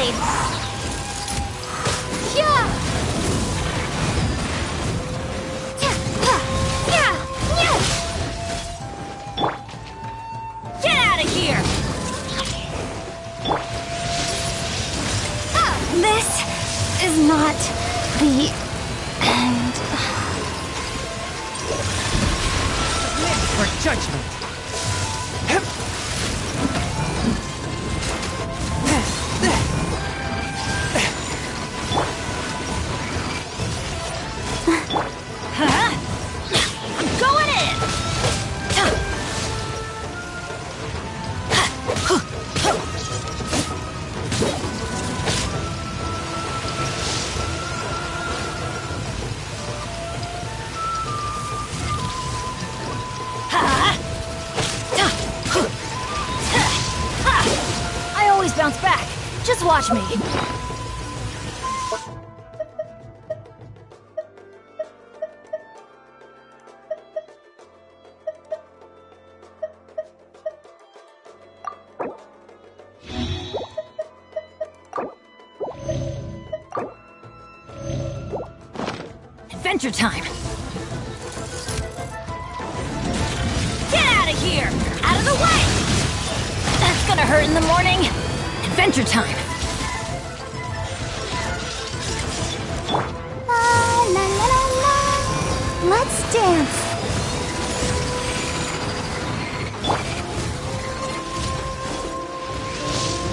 blade! Yeah! Get out of here! This is not the end. For judgment. I'm going in! I always bounce back. Just watch me. Adventure time! Get out of here! Out of the way! That's gonna hurt in the morning. Adventure time! La la la la la! Let's dance!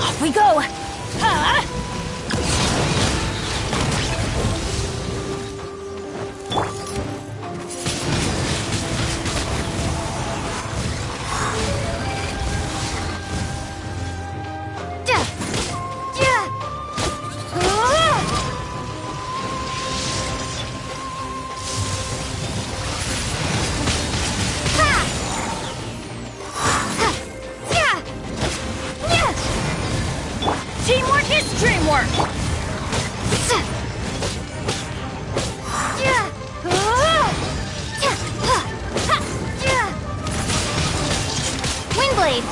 Off we go! Teamwork is dreamwork! Wind blade!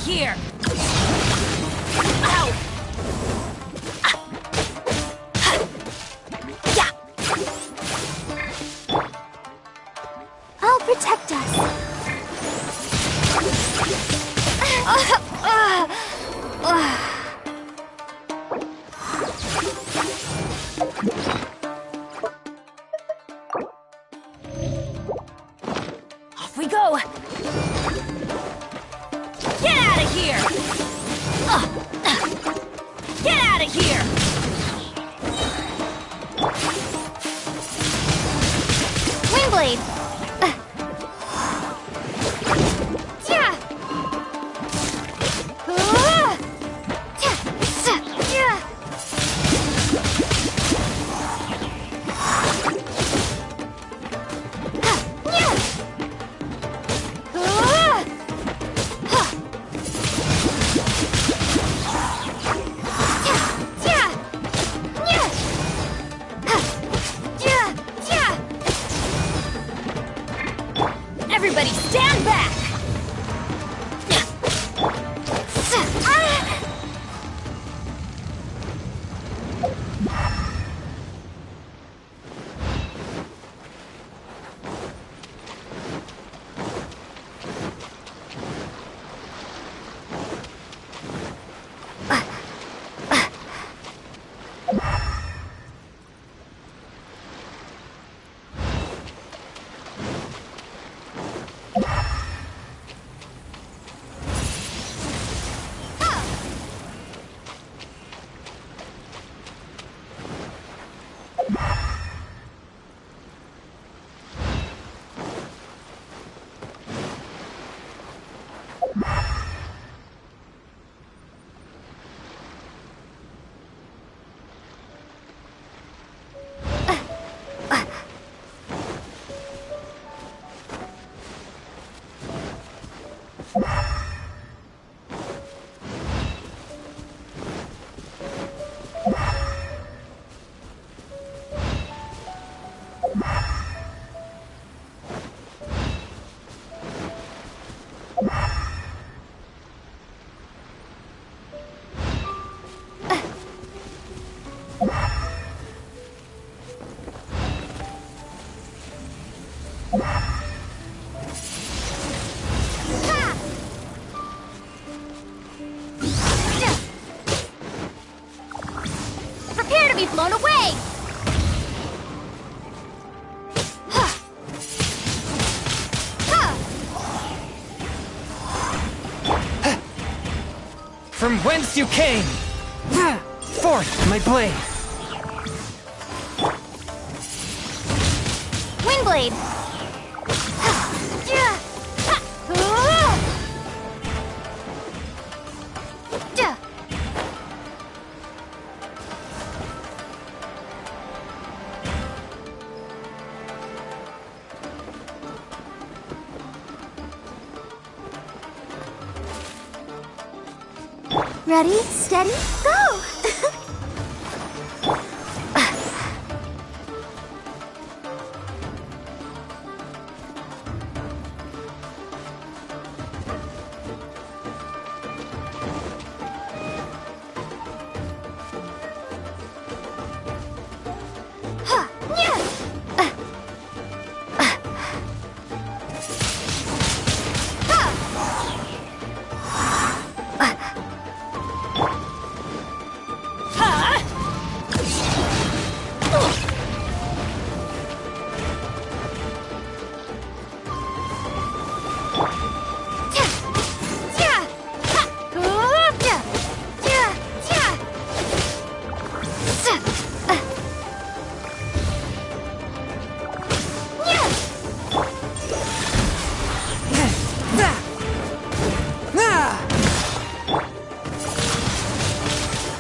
Here! Ow! Yeah! I'll protect us. Off we go! Get out of here! Get out of here! Windblade! Yeah! Everybody stand back! Prepare to be blown away! From whence you came! Forth, my blade! Windblade! Ready, steady, go!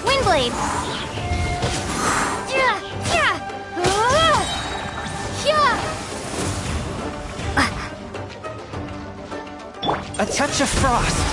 Windblade! A touch of frost.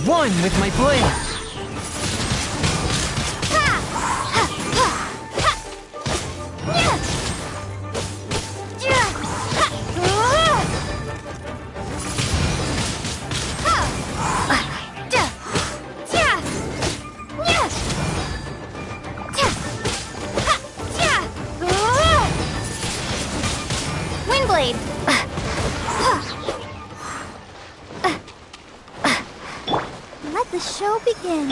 One with my blade. Windblade! Let the show begin.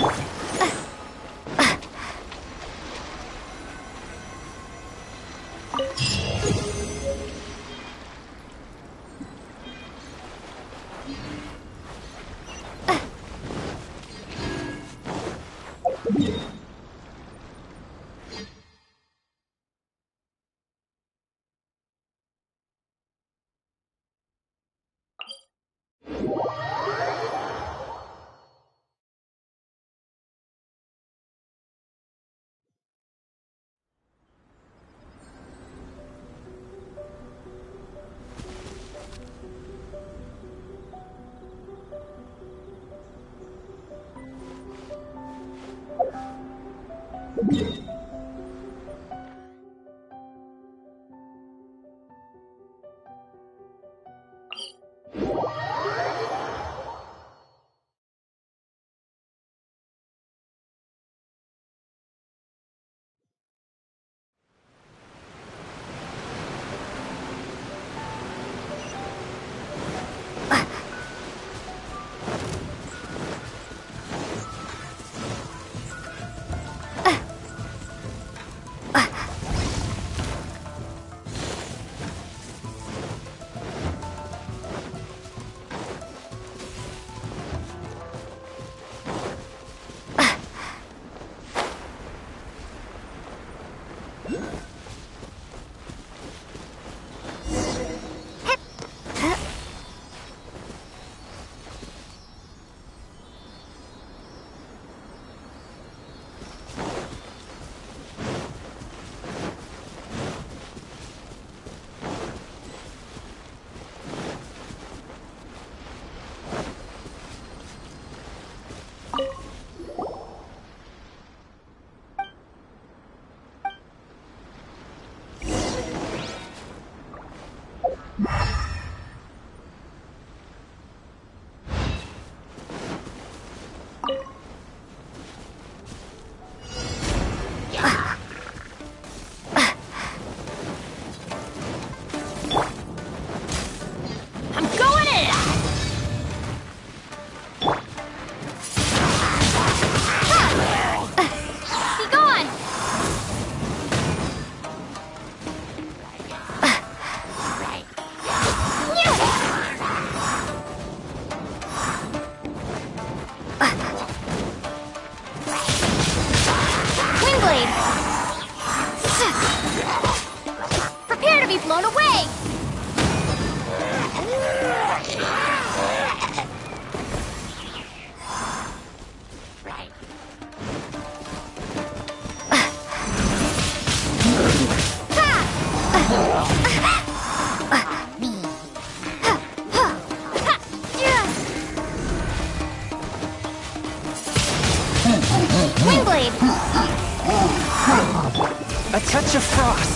Windblade! A touch of frost.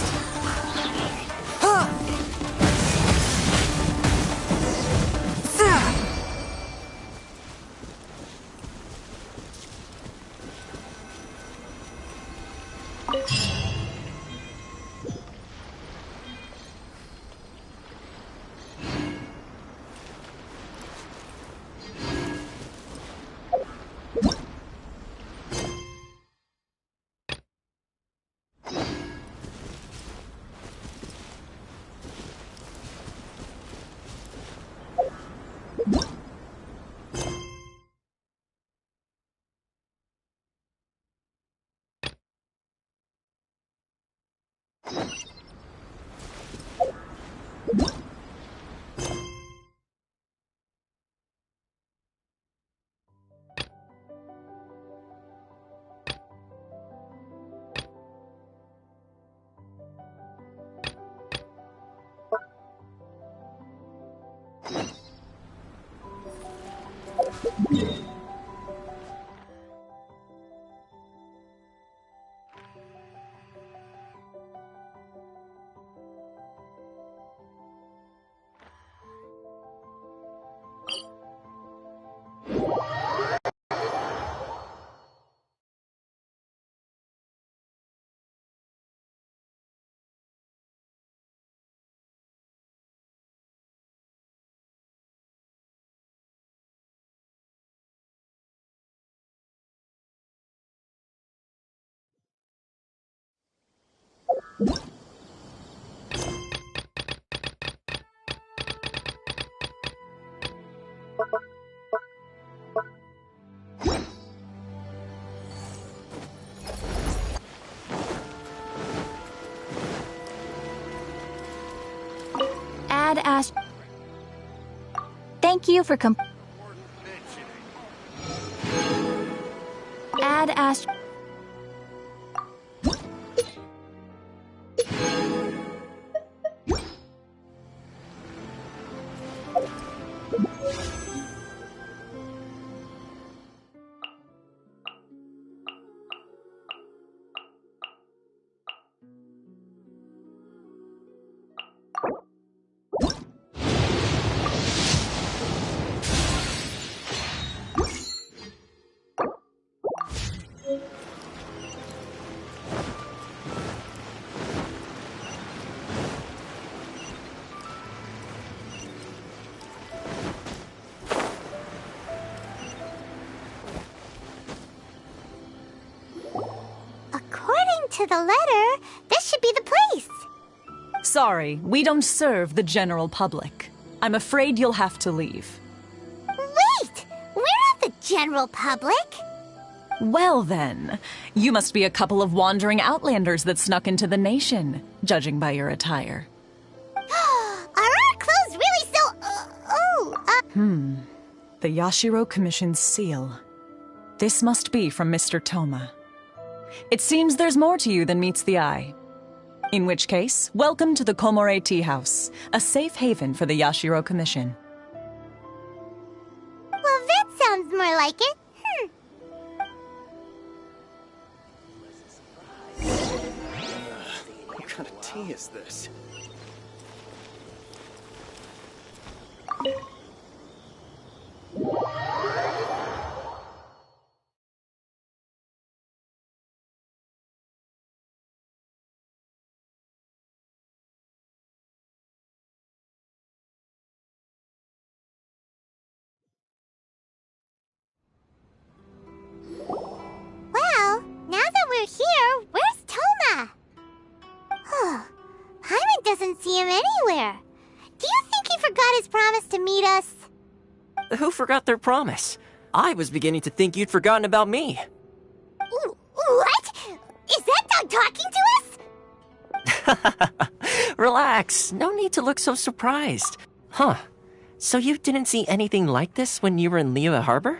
Add Ash. Thank you for Add Ash. According to the letter, this should be the place. Sorry, we don't serve the general public. I'm afraid you'll have to leave. Wait! We're not the general public. Well then, you must be a couple of wandering outlanders that snuck into the nation, judging by your attire. Are our clothes really so... The Yashiro Commission's seal. This must be from Mr. Toma. It seems there's more to you than meets the eye. In which case, welcome to the Komore Tea House, a safe haven for the Yashiro Commission. Well, that sounds more like it. What kind of tea is this? Well, now that we're here, where's Toma? Paimon doesn't see him anywhere. Do you think he forgot his promise to meet us? Who forgot their promise? I was beginning to think you'd forgotten about me. What? Is that dog talking to us? Relax, no need to look so surprised. Huh. So you didn't see anything like this when you were in Liyue Harbor?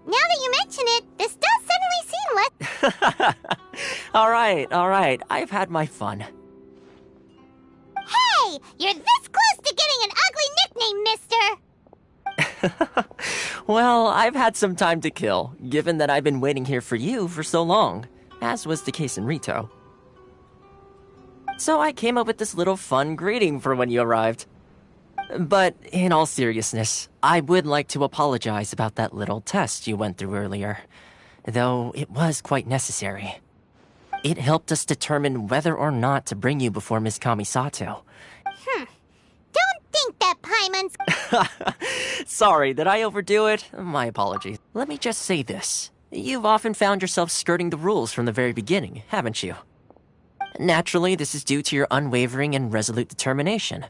Now that you mention it, this does suddenly seem less... Alright, I've had my fun. Hey! You're this close to getting an ugly nickname, mister! Well, I've had some time to kill, given that I've been waiting here for you for so long, as was the case in Rito. So I came up with this little fun greeting for when you arrived. But in all seriousness, I would like to apologize about that little test you went through earlier, though it was quite necessary. It helped us determine whether or not to bring you before Miss Kamisato. Don't think that Paimon's... Sorry, did I overdo it? My apologies. Let me just say this. You've often found yourself skirting the rules from the very beginning, haven't you? Naturally, this is due to your unwavering and resolute determination.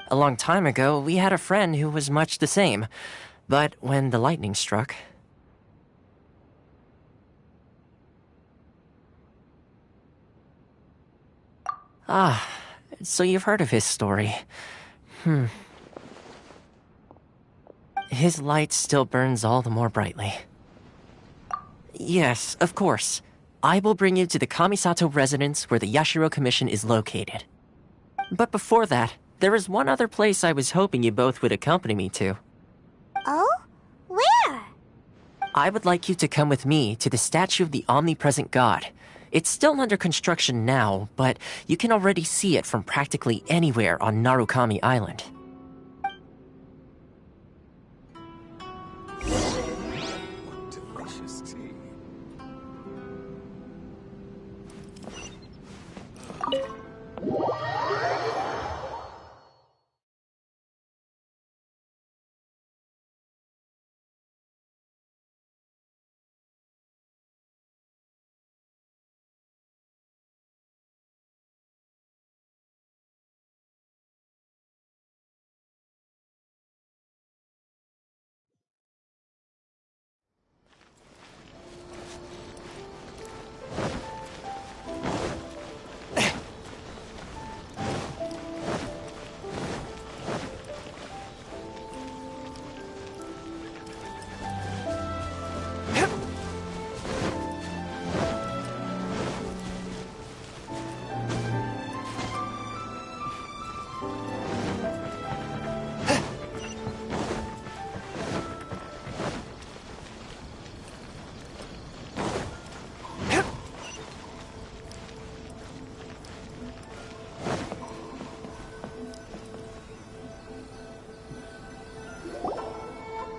A long time ago, we had a friend who was much the same, but when the lightning struck... Ah, so you've heard of his story. His light still burns all the more brightly. Yes, of course. I will bring you to the Kamisato residence where the Yashiro Commission is located. But before that, there is one other place I was hoping you both would accompany me to. Oh? Where? I would like you to come with me to the statue of the omnipresent god. It's still under construction now, but you can already see it from practically anywhere on Narukami Island. Delicious tea.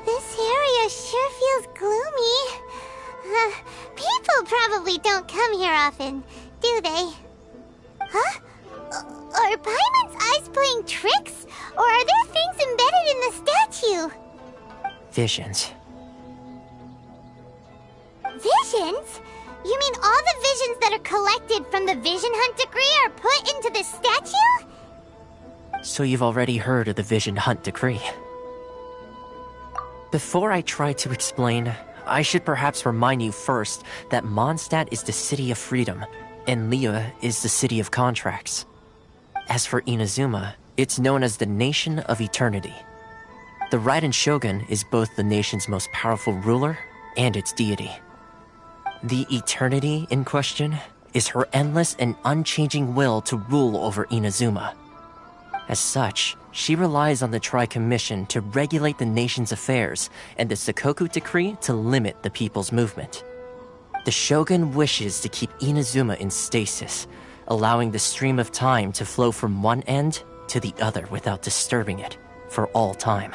This area sure feels gloomy. People probably don't come here often, do they? Huh? Are Paimon's eyes playing tricks? Or are there things embedded in the statue? Visions. Visions? You mean all the visions that are collected from the Vision Hunt decree are put into this statue? So you've already heard of the Vision Hunt decree. Before I try to explain, I should perhaps remind you first that Mondstadt is the city of freedom, and Liyue is the city of contracts. As for Inazuma, it's known as the Nation of Eternity. The Raiden Shogun is both the nation's most powerful ruler and its deity. The Eternity in question is her endless and unchanging will to rule over Inazuma. As such, she relies on the Tri-Commission to regulate the nation's affairs and the Sakoku Decree to limit the people's movement. The Shogun wishes to keep Inazuma in stasis, allowing the stream of time to flow from one end to the other without disturbing it for all time.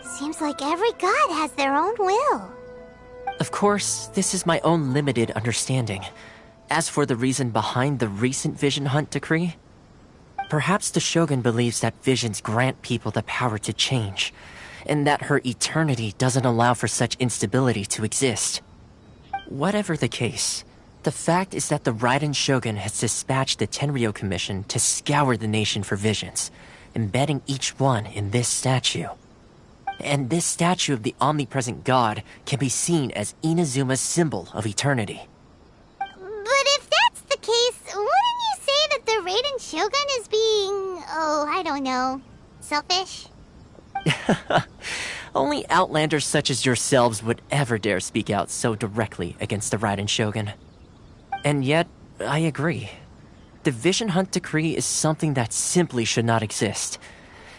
Seems like every god has their own will. Of course, this is my own limited understanding. As for the reason behind the recent Vision Hunt decree, perhaps the Shogun believes that visions grant people the power to change, and that her eternity doesn't allow for such instability to exist. Whatever the case, the fact is that the Raiden Shogun has dispatched the Tenryou Commission to scour the nation for visions, embedding each one in this statue. And this statue of the omnipresent god can be seen as Inazuma's symbol of eternity. But if that's the case, wouldn't you say that the Raiden Shogun is being, I don't know, selfish? Only outlanders such as yourselves would ever dare speak out so directly against the Raiden Shogun. And yet, I agree. The Vision Hunt decree is something that simply should not exist.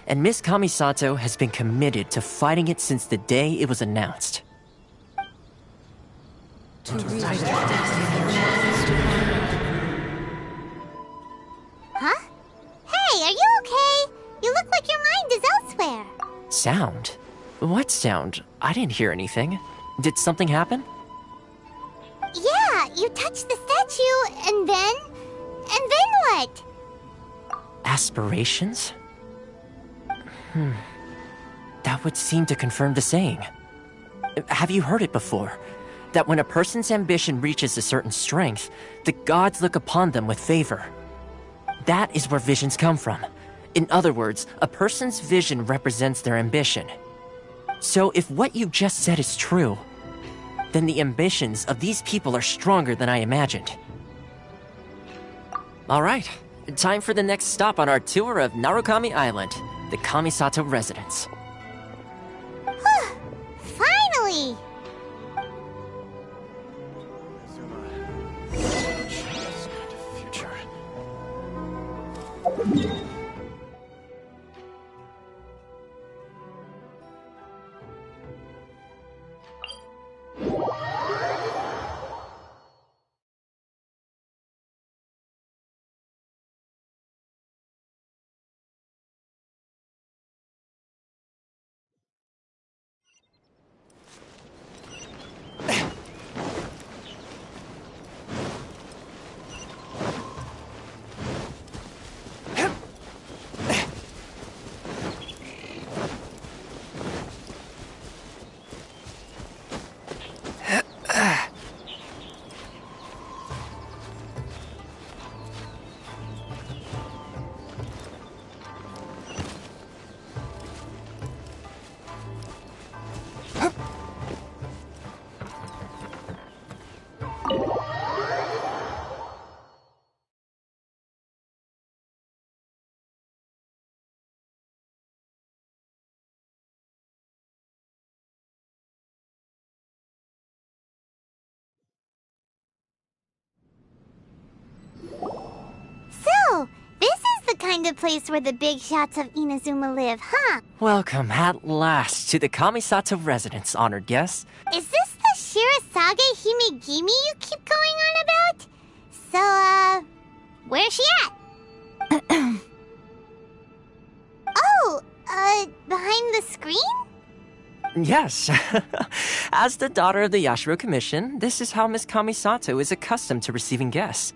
and Miss Kamisato has been committed to fighting it since the day it was announced. Huh? Hey, are you okay? You look like your mind is elsewhere. Sound? What sound? I didn't hear anything. Did something happen? Yeah, you touched the statue, and then what? Aspirations? That would seem to confirm the saying. Have you heard it before? That when a person's ambition reaches a certain strength, the gods look upon them with favor. That is where visions come from. In other words, a person's vision represents their ambition. So if what you just said is true, then the ambitions of these people are stronger than I imagined. Alright, time for the next stop on our tour of Narukami Island, the Kamisato residence. Finally! So, this is the kind of place where the big shots of Inazuma live, huh? Welcome at last to the Kamisato residence, honored guests. Is this the Shirazage Himegimi you keep going on about? So, where's she at? Oh, behind the screen? Yes. As the daughter of the Yashiro Commission, this is how Miss Kamisato is accustomed to receiving guests.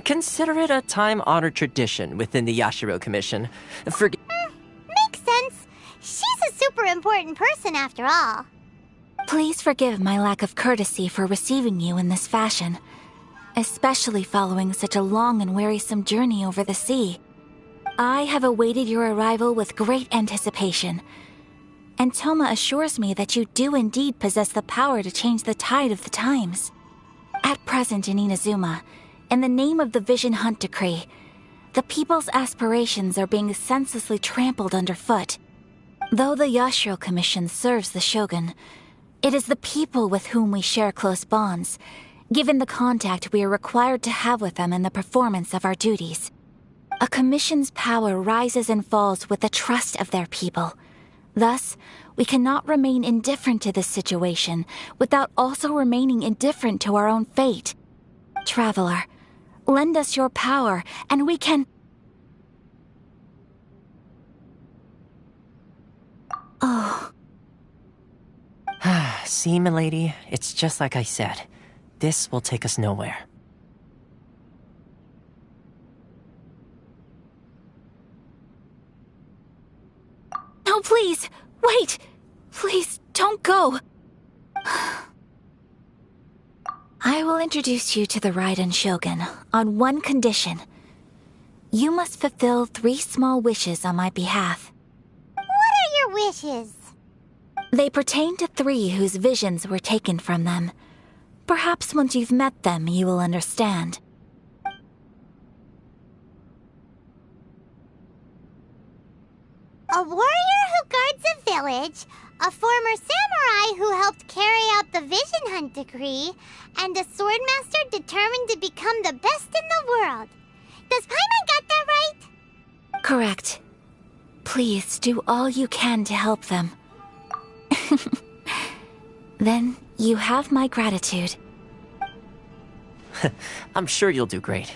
Consider it a time-honored tradition within the Yashiro Commission. Makes sense. She's a super important person after all. Please forgive my lack of courtesy for receiving you in this fashion, especially following such a long and wearisome journey over the sea. I have awaited your arrival with great anticipation, and Toma assures me that you do indeed possess the power to change the tide of the times. At present in Inazuma, in the name of the Vision Hunt Decree, the people's aspirations are being senselessly trampled underfoot. Though the Yashiro Commission serves the Shogun, it is the people with whom we share close bonds, given the contact we are required to have with them in the performance of our duties. A commission's power rises and falls with the trust of their people. Thus, we cannot remain indifferent to this situation without also remaining indifferent to our own fate. Traveler, lend us your power, and we can... Oh. See, milady, it's just like I said. This will take us nowhere. No, please! Wait! Please, don't go! I will introduce you to the Raiden Shogun on one condition. You must fulfill 3 small wishes on my behalf. What are your wishes? They pertain to 3 whose visions were taken from them. Perhaps once you've met them, you will understand. A warrior who guards a village, a former samurai who helped carry out the Vision Hunt Decree, and a swordmaster determined to become the best in the world. Does Paimon got that right? Correct. Please do all you can to help them. Then you have my gratitude. I'm sure you'll do great.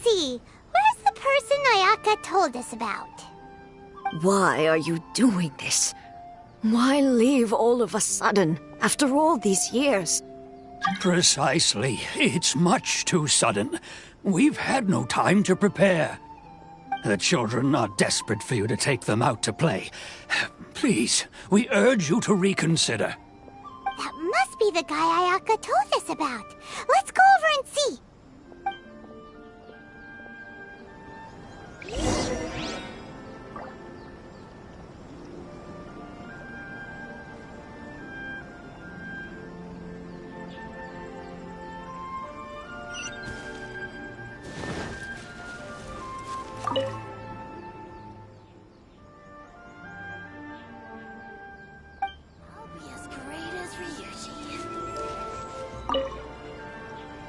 See, where's the person Ayaka told us about? Why are you doing this? Why leave all of a sudden, after all these years? Precisely. It's much too sudden. We've had no time to prepare. The children are desperate for you to take them out to play. Please, we urge you to reconsider. That must be the guy Ayaka told us about. Let's go over and see.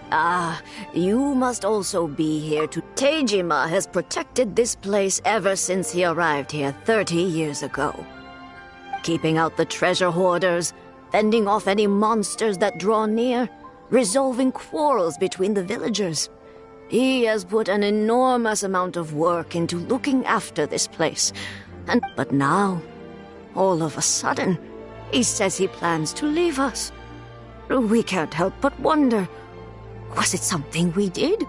Ah, you must also be here to... Teijima has protected this place ever since he arrived here 30 years ago. Keeping out the treasure hoarders, fending off any monsters that draw near, resolving quarrels between the villagers. He has put an enormous amount of work into looking after this place. But now, all of a sudden, he says he plans to leave us. We can't help but wonder, was it something we did?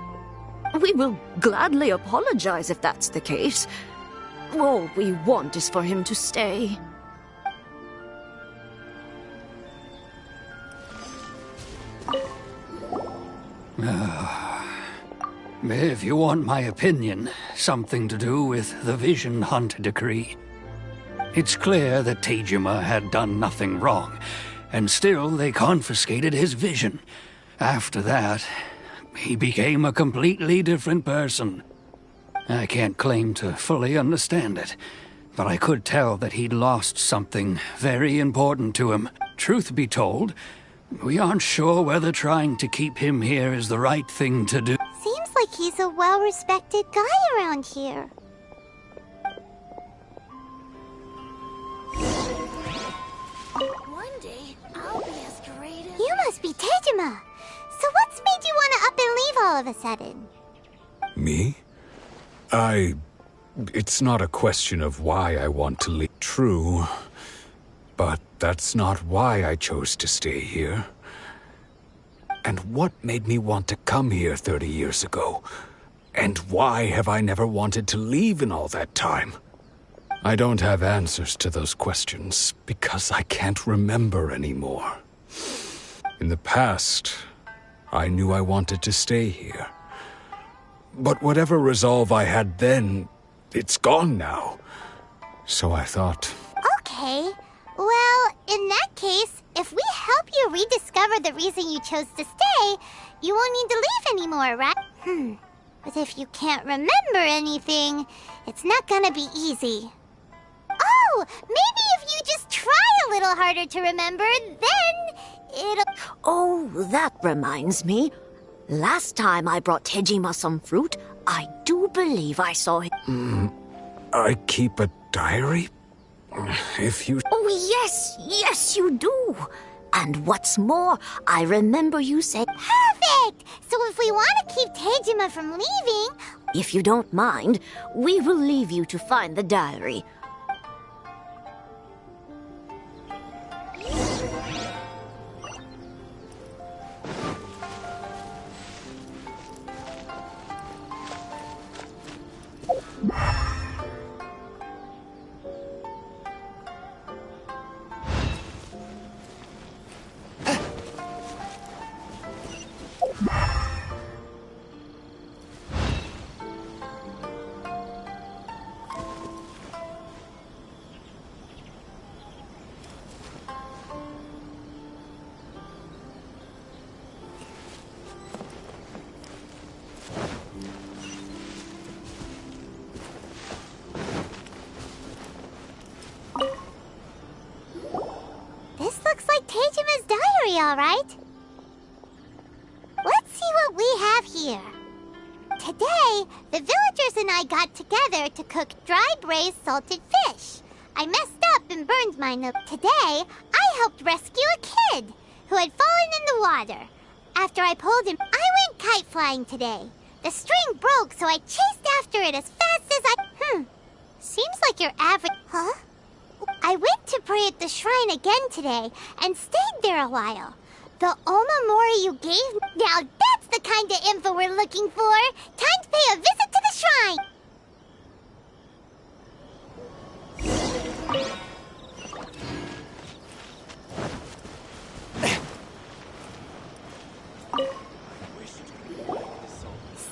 We will gladly apologize if that's the case. All we want is for him to stay. If you want my opinion, something to do with the Vision Hunt decree. It's clear that Teijima had done nothing wrong, and still they confiscated his vision. After that, he became a completely different person. I can't claim to fully understand it, but I could tell that he'd lost something very important to him. Truth be told, we aren't sure whether trying to keep him here is the right thing to do. Seems like he's a well-respected guy around here. One day, I'll be as great as... You must be Teijima. So what's made you want to up and leave all of a sudden? Me? It's not a question of why I want to leave. True. But that's not why I chose to stay here. And what made me want to come here 30 years ago? And why have I never wanted to leave in all that time? I don't have answers to those questions because I can't remember anymore. In the past, I knew I wanted to stay here. But whatever resolve I had then, it's gone now. So I thought... Okay. Well, in that case, if we help you rediscover the reason you chose to stay, you won't need to leave anymore, right? But if you can't remember anything, it's not gonna be easy. Oh, maybe if you just try a a little harder to remember, then it'll... Oh, that reminds me. Last time I brought Tejima some fruit, I do believe I saw him. I keep a diary? If you... Oh, yes, you do. And what's more, I remember you saying... Perfect! So if we want to keep Tejima from leaving... If you don't mind, we will leave you to find the diary. This looks like Tejima's diary, all right. Let's see what we have here. Today, the villagers and I got together to cook dry braised salted fish. I messed up and burned mine up. Today, I helped rescue a kid who had fallen in the water. After I pulled him, I went kite flying today. The string broke, so I chased after it as fast as I... Seems like your average... Huh? I went to pray at the shrine again today and stayed there a while. The Omamori you gave... Now that's the kind of info we're looking for. Time to pay a visit to the shrine.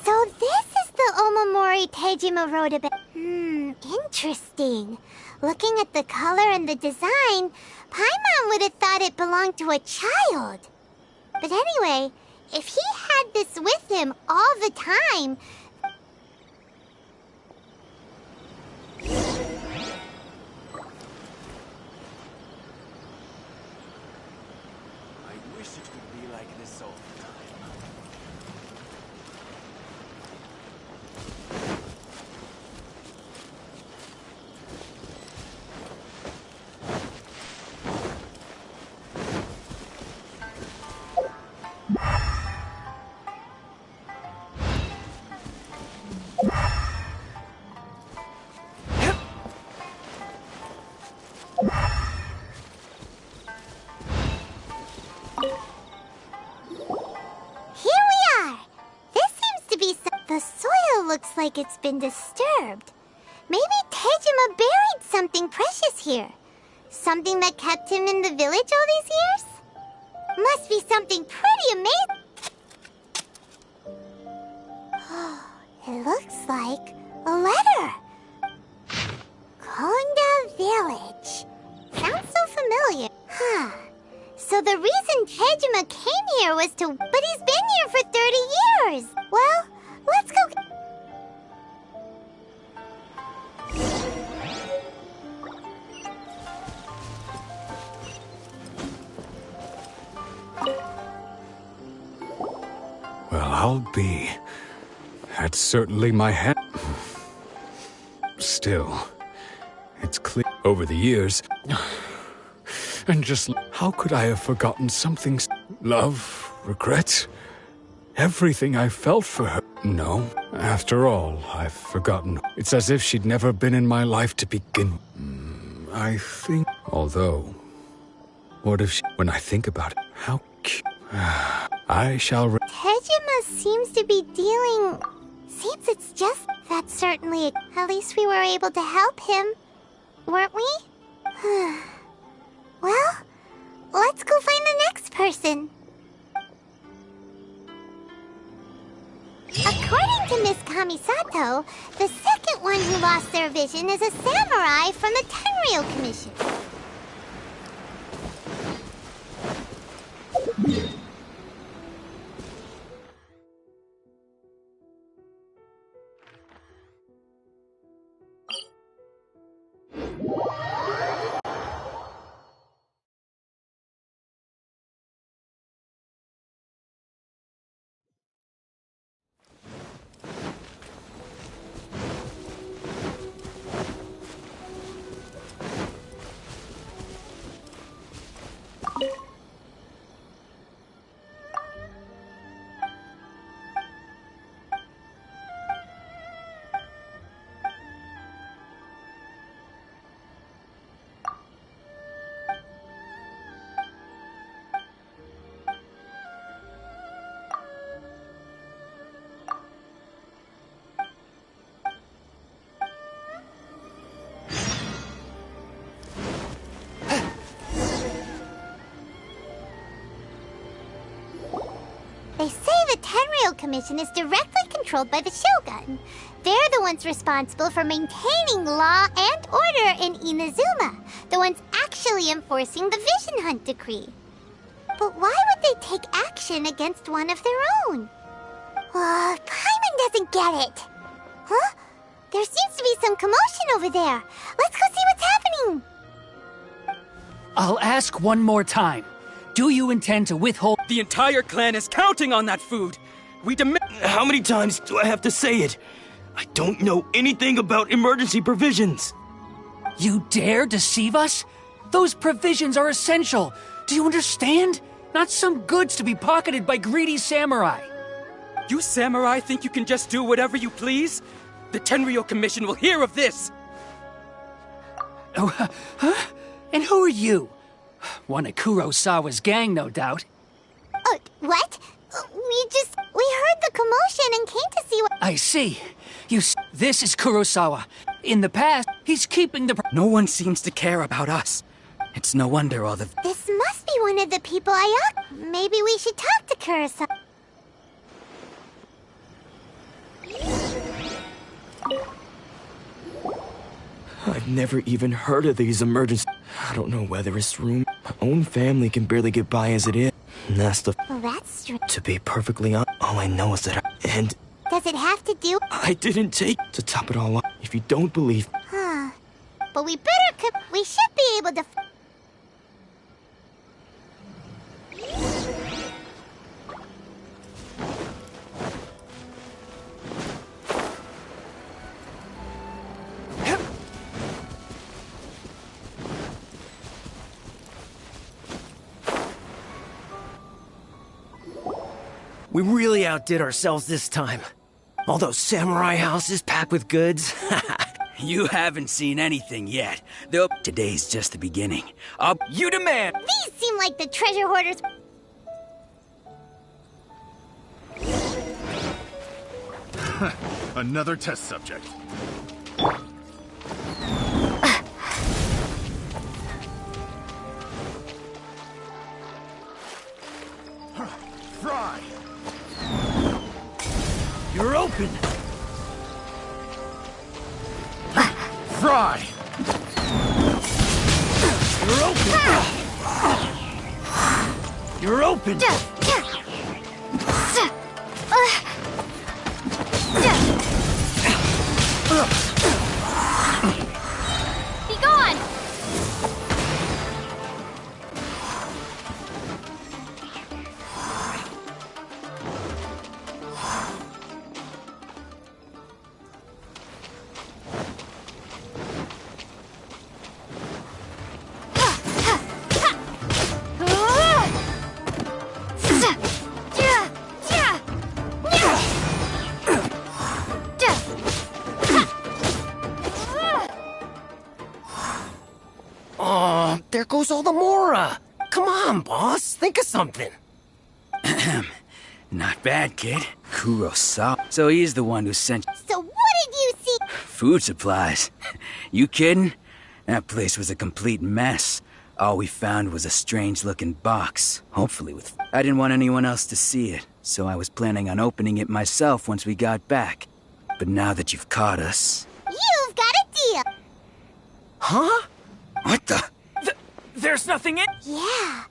So this is the Omamori Tejima wrote about. Interesting. Looking at the color and the design, Paimon would have thought it belonged to a child. But anyway, if he had this with him all the time... I wish it could be like this all the time. The soil looks like it's been disturbed. Maybe Tejima buried something precious here. Something that kept him in the village all these years? Must be something pretty amazing. It looks like a letter. Konda Village. Sounds so familiar. So the reason Tejima came here was to... But he's been here for 30 years. Well, let's go... Well, I'll be. That's certainly my head. Still, it's clear over the years. And just how could I have forgotten something? Love, regret, everything I felt for her. No, after all, I've forgotten. It's as if she'd never been in my life to begin. I think. Although, what if she. When I think about it, how cute. I shall. Tejima seems to be dealing... Seems it's just... That's certainly... At least we were able to help him. Weren't we? Well, let's go find the next person. According to Miss Kamisato, the second one who lost their vision is a samurai from the Tenryou Commission. the Tenryou Commission is directly controlled by the Shogun. They're the ones responsible for maintaining law and order in Inazuma, the ones actually enforcing the Vision Hunt Decree. But why would they take action against one of their own? Paimon doesn't get it. Huh? There seems to be some commotion over there. Let's go see what's happening. I'll ask one more time. Do you intend to withhold— The entire clan is counting on that food! We demand— How many times do I have to say it? I don't know anything about emergency provisions! You dare deceive us? Those provisions are essential. Do you understand? Not some goods to be pocketed by greedy samurai. You samurai think you can just do whatever you please? The Tenryou Commission will hear of this! Oh, huh? And who are you? One of Kurosawa's gang, no doubt. What? We heard the commotion and came to see what— I see. This is Kurosawa. In the past, he's keeping the— No one seems to care about us. It's no wonder all the— This must be one of the people Maybe we should talk to Kurosawa. I've never even heard of these emergencies. I don't know whether this room— My own family can barely get by as it is. And that's the— Well, that's strange. To be perfectly honest, all I know is that And Does it have to do— I didn't take— To top it all up, if you don't believe— Huh. But we should be able to— We really outdid ourselves this time. All those samurai houses packed with goods. You haven't seen anything yet. Today's just the beginning. You demand! These seem like the treasure hoarders— Another test subject. Fry! You're open! Fry! You're open! You're open! Be gone! Oh, there goes all the Mora. Come on, boss. Think of something. Not bad, kid. Kurosawa. So he's the one who sent— So what did you see? food supplies. You kidding? That place was a complete mess. All we found was a strange-looking box, hopefully with— I didn't want anyone else to see it, so I was planning on opening it myself once we got back. But now that you've caught us— You've got a deal. Huh? What the— There's nothing in— Yeah.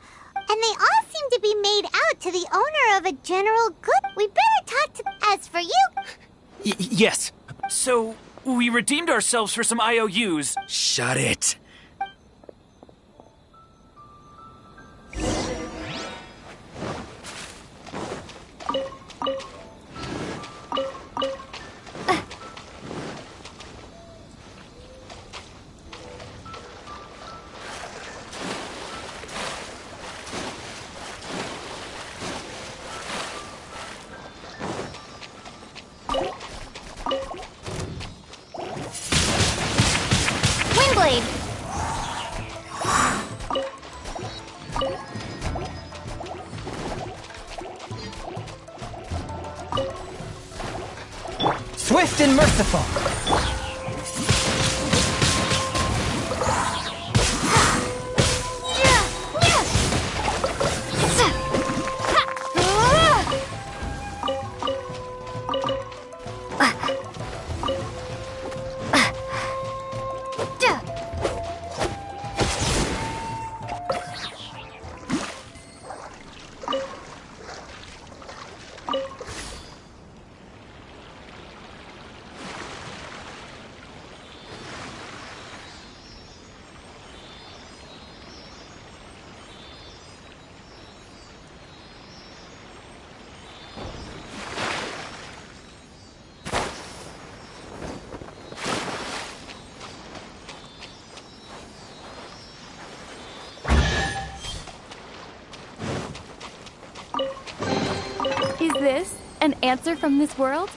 And they all seem to be made out to the owner of a general good. We better talk to— As for you— Yes. So, we redeemed ourselves for some IOUs. Shut it! Windblade! Swift and merciful. answer from this world?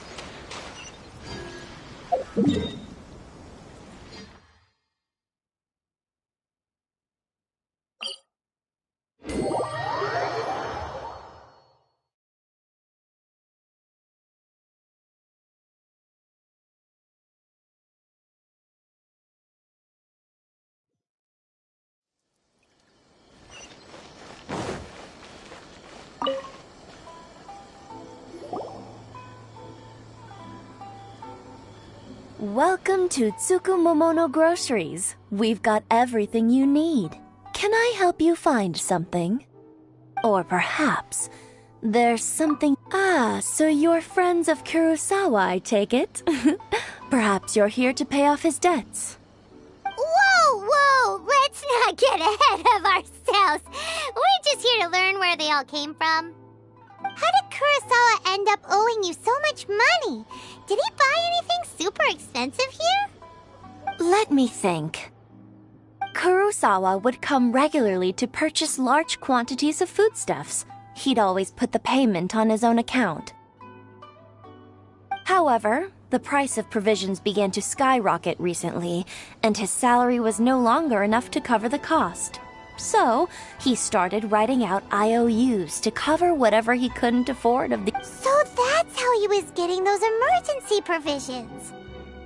Welcome to Tsukumomono Groceries. We've got everything you need. Can I help you find something? Or perhaps there's something... Ah, so you're friends of Kurosawa, I take it? Perhaps you're here to pay off his debts. Whoa, whoa! Let's not get ahead of ourselves. We're just here to learn where they all came from. How did Kurosawa end up owing you so much money? Did he buy anything super expensive here? Let me think. Kurosawa would come regularly to purchase large quantities of foodstuffs. He'd always put the payment on his own account. However, the price of provisions began to skyrocket recently, and his salary was no longer enough to cover the cost. So, he started writing out IOUs to cover whatever he couldn't afford of the... So that's how he was getting those emergency provisions.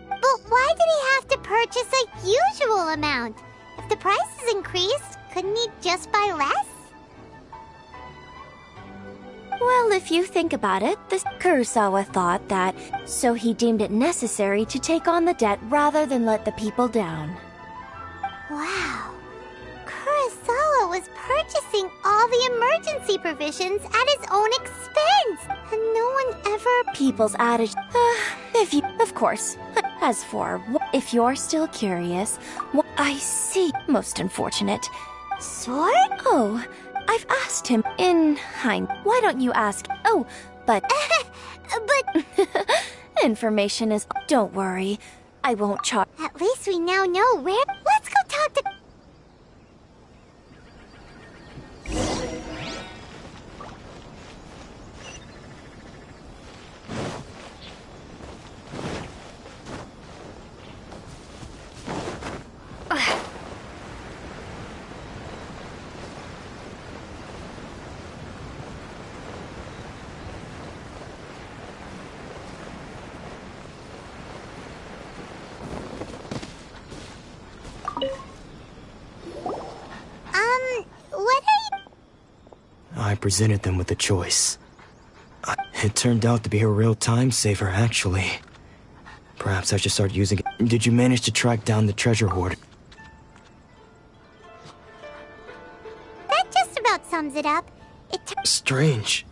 But why did he have to purchase a usual amount? If the prices increased, couldn't he just buy less? Well, if you think about it, this Kurosawa thought that, so he deemed it necessary to take on the debt rather than let the people down. Wow. Kurosawa was purchasing all the emergency provisions at his own expense, and no one ever... People's adage, if you... Of course. As for, if you're still curious, I see. Most unfortunate. Sword? Oh, I've asked him in why don't you ask? Oh, but... but... Information is... Don't worry. I won't charge... At least we now know where... Let's go talk to... what are you... I presented them with a choice. It turned out to be a real time saver, actually. Perhaps I should start using it. Did you manage to track down the treasure hoard? That just about sums it up. Strange.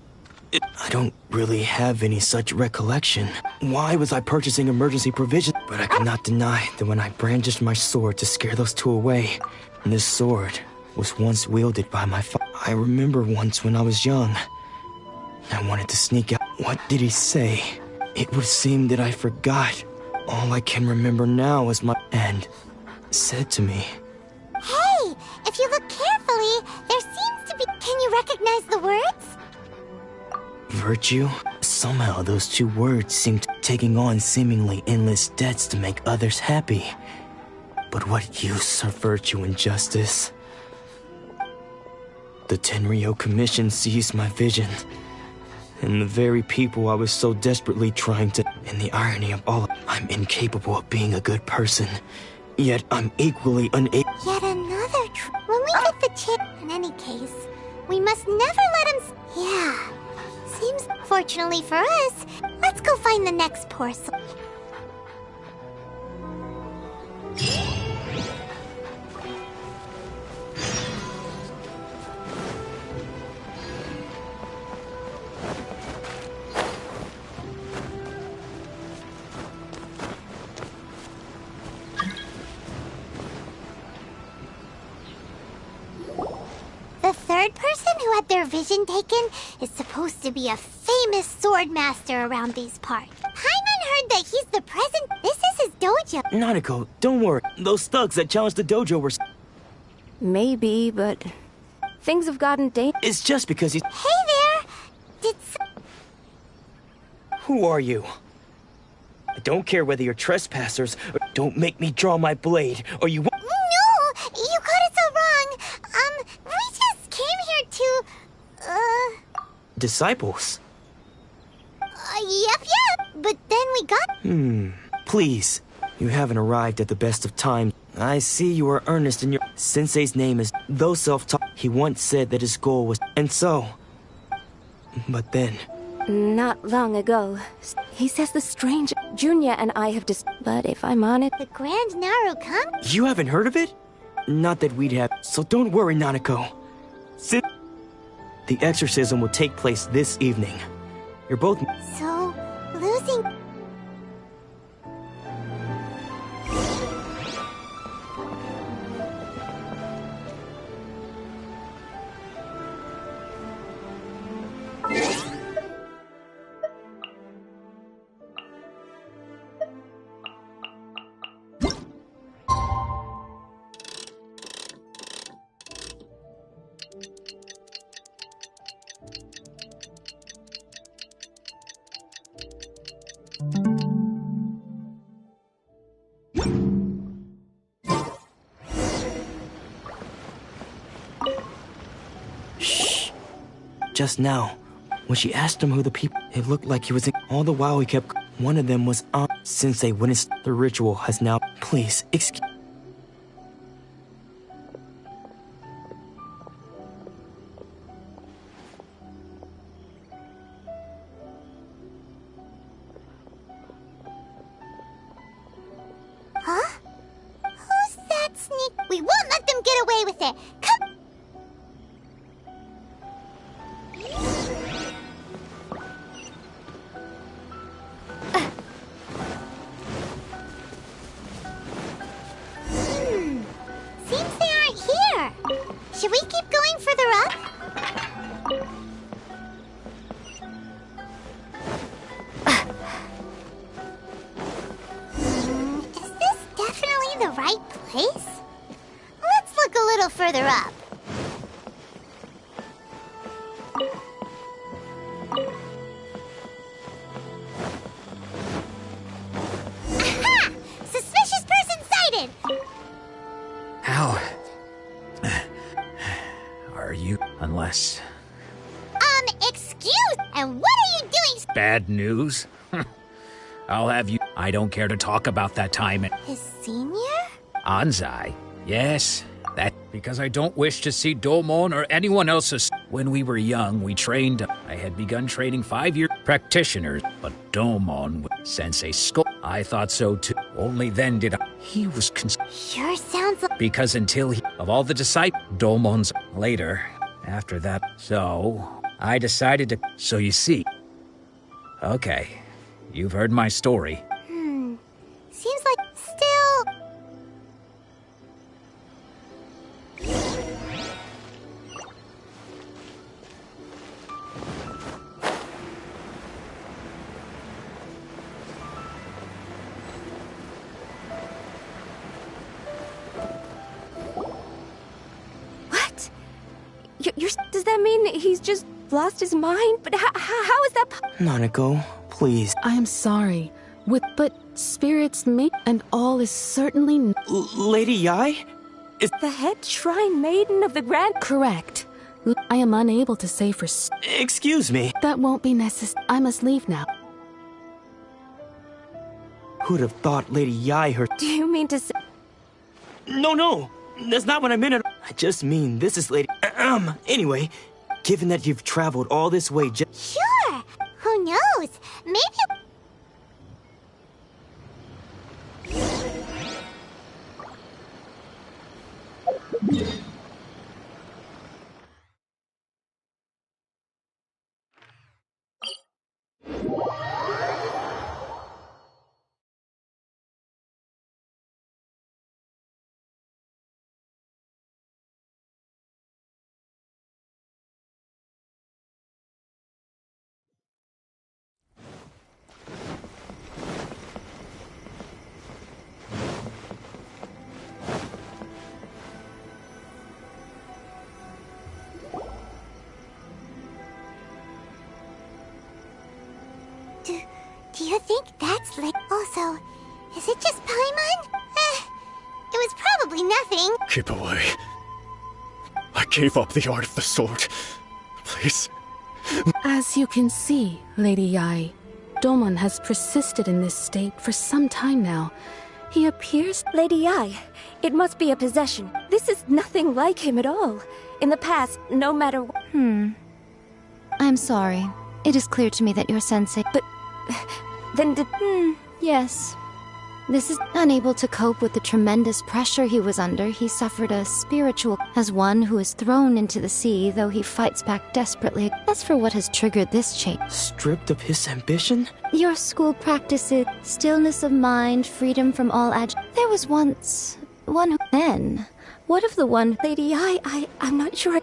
I don't really have any such recollection. Why was I purchasing emergency provisions? But I could not deny that when I brandished my sword to scare those two away, this sword was once wielded by my father. I remember once when I was young, I wanted to sneak out. What did he say? It would seem that I forgot. All I can remember now is my... And said to me... Hey! If you look carefully, there seems to be... Can you recognize the words? Virtue? Somehow those two words seemed taking on seemingly endless debts to make others happy. But what use are virtue and justice? The Tenryo Commission seized my vision. And the very people I was so desperately trying to... And the irony of all, I'm incapable of being a good person. Yet I'm equally unable... Yet another When we get the chip... In any case, we must never let him... Yeah. Seems... Fortunately for us, let's go find the next porcelain. The third person who had their vision taken is supposed to be a famous sword master around these parts. Paimon heard that he's the present. This is his dojo. Nanako, don't worry. Those thugs that challenged the dojo were... Maybe, but... Things have gotten dangerous. It's just because he's... Hey there! Who are you? I don't care whether you're trespassers, or don't make me draw my blade, or you won't. No! You got it so wrong! We just came here to... Disciples? Yep. But then we got... Please. You haven't arrived at the best of times. I see you are earnest in your... Sensei's name is... Though self-taught, he once said that his goal was... And so... But then... Not long ago, he says the stranger Junya and I have But if I'm honest... The Grand Naru come? You haven't heard of it? Not that we'd have... So don't worry, Nanako. The exorcism will take place this evening. You're both... So, losing... Just now, when she asked him who the people... It looked like he was in... All the while he kept... One of them was on... Sensei witnessed... The ritual has now... Please, excuse... Huh? Who's that sneak? We won't let them get away with it! Come... Seems they aren't here. Should we keep going further up? Is this definitely the right place? Let's look a little further up. Aha! Suspicious person sighted! How are you? Unless... Excuse? And what are you doing? Bad news? I'll have you... I don't care to talk about that time at His senior? Anzai. Yes, that... Because I don't wish to see Domon or anyone else's... When we were young, we trained... I had begun training 5-year practitioners, but Domon... Sensei Skull... I thought so too. Only then did I... He was... Sure sounds like... Because until he... Of all the disciples... Domon's... Later. After that... So... I decided to... So you see... Okay. You've heard my story. Seems like still... What? Does that mean he's just lost his mind? But how is that Nanako, please. I am sorry. But spirits make... And all is certainly... Lady Yai? the head shrine maiden of the Grand... Correct. I am unable to say for... Excuse me. That won't be necessary. I must leave now. Who'd have thought Lady Yai her... Do you mean to say... No. That's not what I meant. I just mean this is Lady... Anyway, given that you've traveled all this way just... Sure! Who knows? Maybe... you think that's like... Also, is it just Paimon? It was probably nothing. Keep away. I gave up the art of the sword. Please. As you can see, Lady Yai, Domon has persisted in this state for some time now. He appears... Lady Yai, it must be a possession. This is nothing like him at all. In the past, no matter what... I'm sorry. It is clear to me that your sensei... But... Then did... Yes. This is unable to cope with the tremendous pressure he was under. He suffered a spiritual... As one who is thrown into the sea, though he fights back desperately. As for what has triggered this change... Stripped of his ambition? Your school practices stillness of mind, freedom from all There was once... one who... Then... What of the one... Lady Yai, I'm not sure...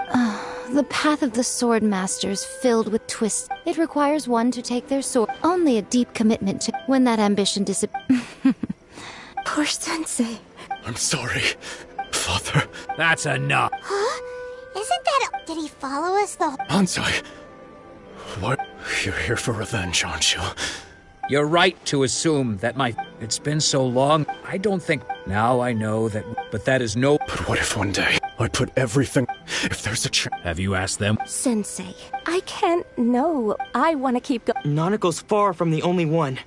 The path of the sword masters filled with twists. It requires one to take their sword. Only a deep commitment to... When that ambition disappears... Poor sensei. I'm sorry, Father. That's enough. Huh? Isn't that... Did he follow us the... Ansai. What? You're here for revenge, aren't you? You're right to assume that It's been so long, I don't think... Now I know that... But that is no... But what if one day I put everything... If there's a chance... Have you asked them? Sensei, I can't... No, I want to keep going. Nanako's far from the only one.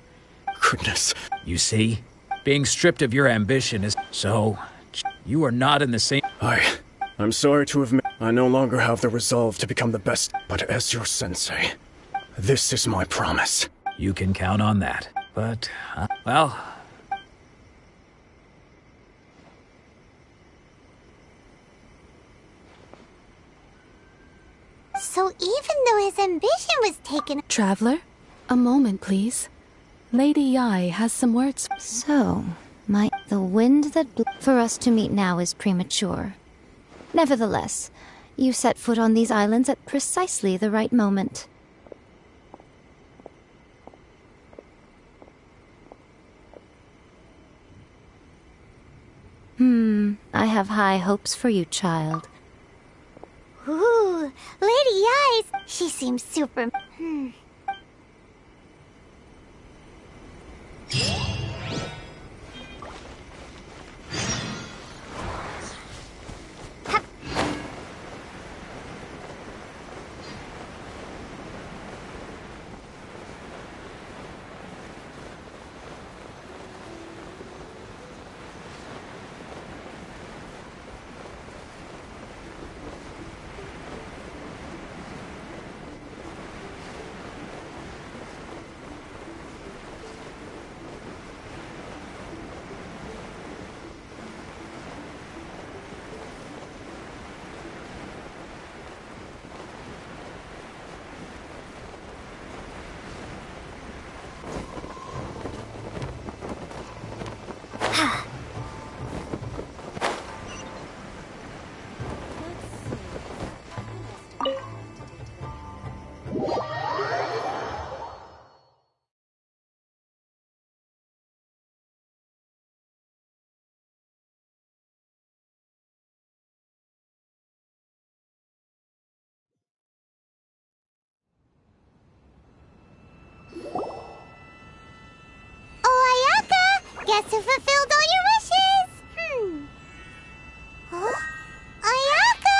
Goodness. You see? Being stripped of your ambition is... So... You are not in the same... I'm sorry to admit I no longer have the resolve to become the best, but as your sensei, this is my promise. You can count on that. But, well... So even though his ambition was taken... Traveler, a moment, please. Lady Yai has some words. So, the wind that for us to meet now is premature. Nevertheless, you set foot on these islands at precisely the right moment. I have high hopes for you, child. Ooh, Lady Yai's... She seems super... Guess who fulfilled all your wishes? Huh? Ayaka!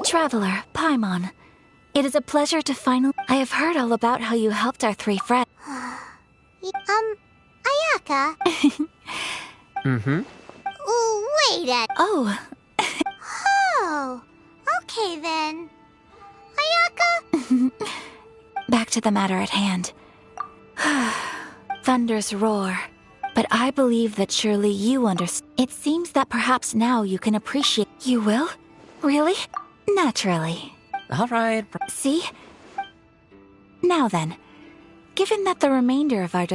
Traveler, Paimon. It is a pleasure to finally... I have heard all about how you helped our three friends. Ayaka? Wait a... Oh. Oh, okay then. Ayaka? Back to the matter at hand. Thunders roar. But I believe that surely you understand. It seems that perhaps now you can appreciate... You will? Really? Naturally. All right. See? Now then, given that the remainder of our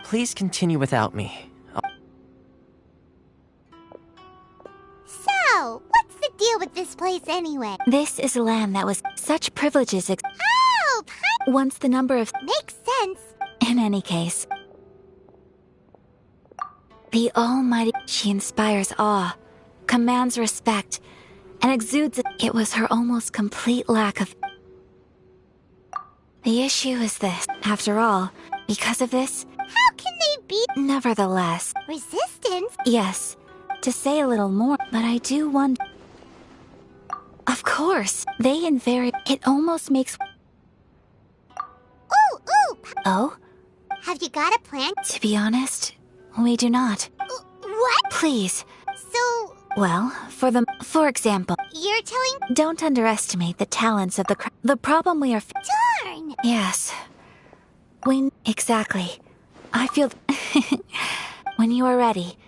please continue without me. So, what's the deal with this place anyway? This is land that was such privileges. Oh, Once the number of. Makes sense. In any case, the Almighty. She inspires awe, commands respect, and exudes. It was her almost complete lack of. The issue is this. After all, because of this. How can they be? Nevertheless. Resistance? Yes, to say a little more, but I do wonder. Of course, they invariably. It almost makes. Ooh! Oh? Have you got a plan? To be honest, we do not. What? Please. So... Well, for example... You're telling... Don't underestimate the talents of the problem we are... Darn! Yes. Exactly. I feel... When you are ready...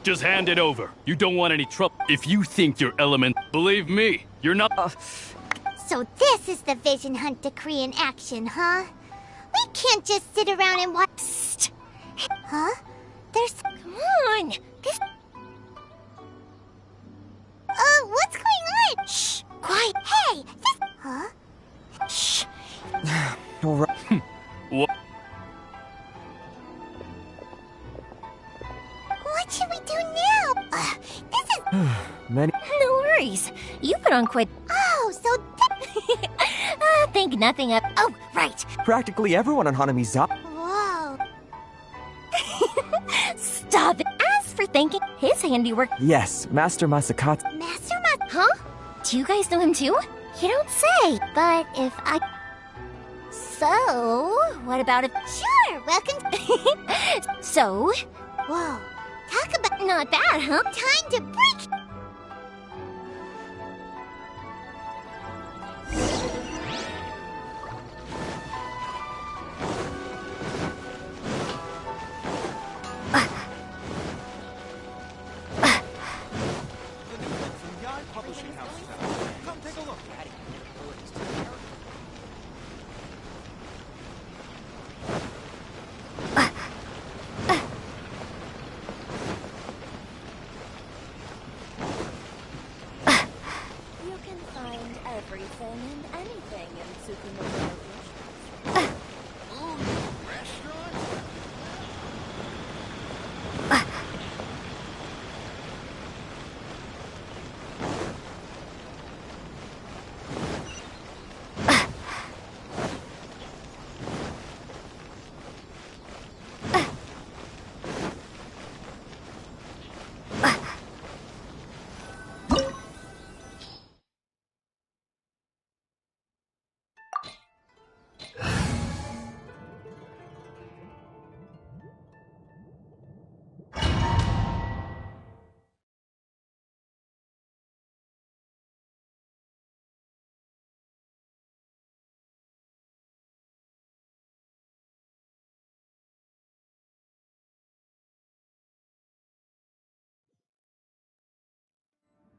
Just hand it over. You don't want any trouble. If you think you're element, believe me, you're not. So this is the Vision Hunt Decree in action, huh? We can't just sit around and watch. Psst. Huh? There's. Come on. This. What's going on? Shh. Quiet. Hey. This. Huh? Shh. All right. What? What should we do now? This is... Many... No worries. You put on quite... Oh, so... think nothing of... Oh, right. Practically everyone on Hanami's up. Whoa. Stop it. As for thanking his handiwork... Yes, Master Masakatsu. Master Huh? Do you guys know him too? You don't say. But if I... So, what about if... Sure, welcome... So... Whoa. Talk about... Not bad, huh? Time to break...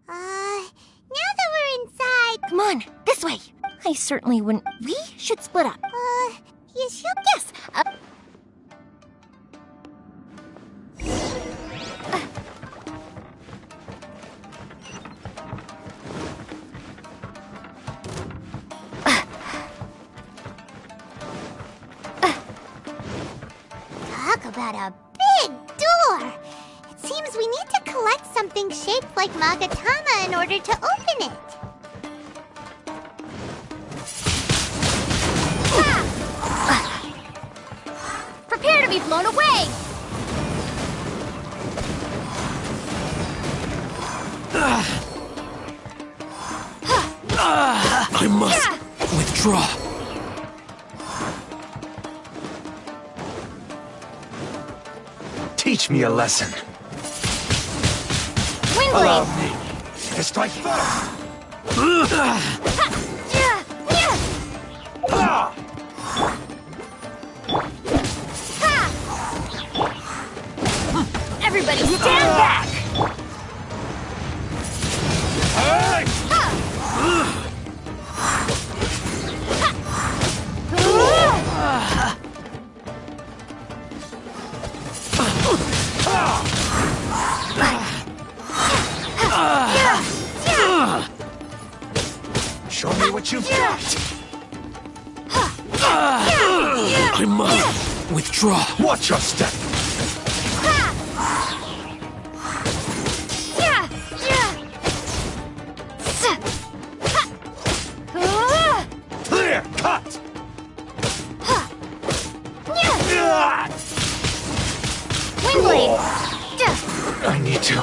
Now that we're inside... Come on, this way. I certainly wouldn't... We should split up. You should... Yes. about a big door. It seems we need to collect something shaped like Magatama in order to open it. Prepare to be blown away! I must withdraw. Teach me a lesson. Allow me to strike first. Everybody stand back! Show me what you've got. I must withdraw. Watch your step. Clear cut. Windblade! I need to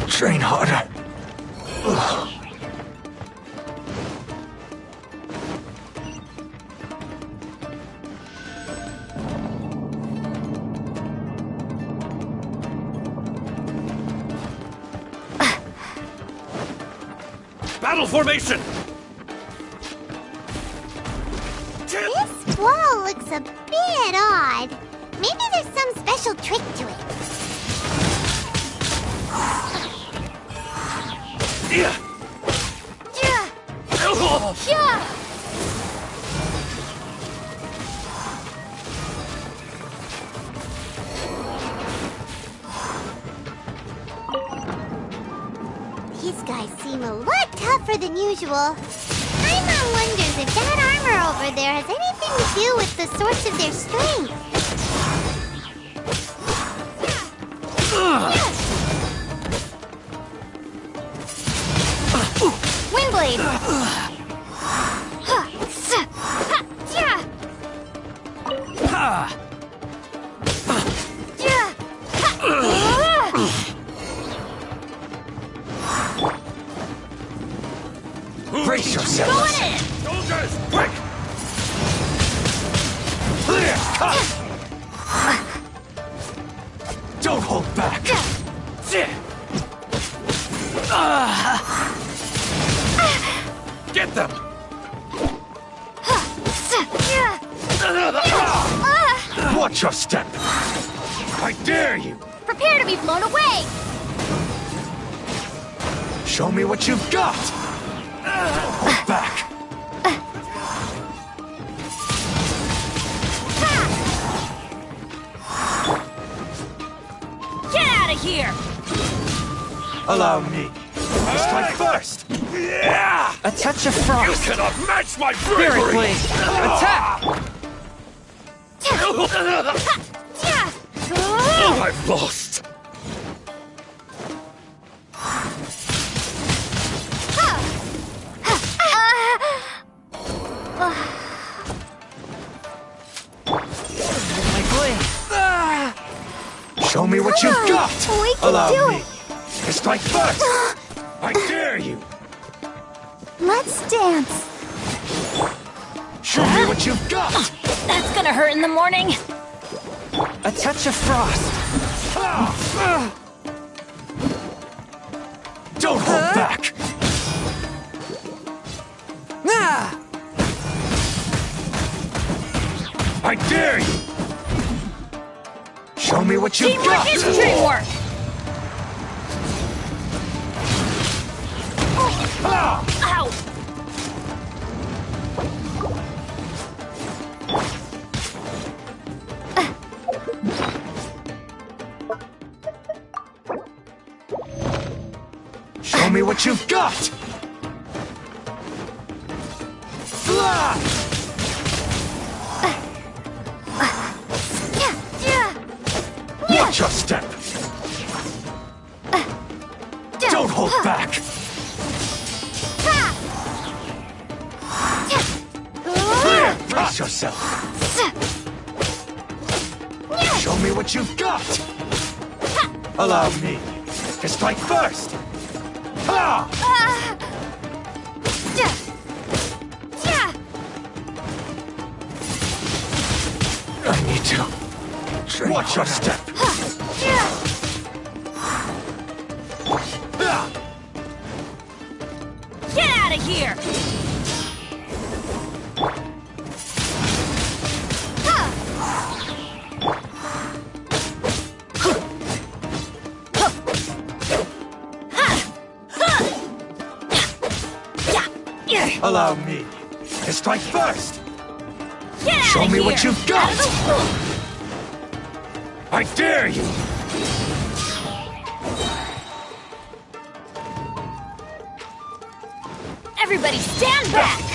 train harder. Battle formation! This wall looks a bit odd. Maybe there's some special trick to it. These guys seem a lot tougher than usual. Paimon wonders if that armor over there has anything to do with the source of their strength. Windblade! Brace yourselves. Going in! Soldiers, quick! Clear cut. Don't hold back. Get them! Watch your step. I dare you. Prepare to be blown away! Show me what you've got. Hold back. Get out of here! Allow me to strike first. A touch of frost. You cannot match my Spirit bravery! blade. Attack! I've lost. My blade. Show me what you've got. We can Allow do me it. to strike first. I dare you. Let's dance. Show me what you've got. That's gonna hurt in the morning. A touch of frost. Don't hold back. I dare you. Show me what you've Teamwork got. is dreamwork! Ow! Show me what you've got. Watch your step! Don't hold back! Clear! Brace yourself! Show me what you've got! Allow me to strike first! Ha! I need to... Watch your step! Get out of here! Allow me to strike first! Get Show out me of what here! you've got! I dare you! Everybody stand back!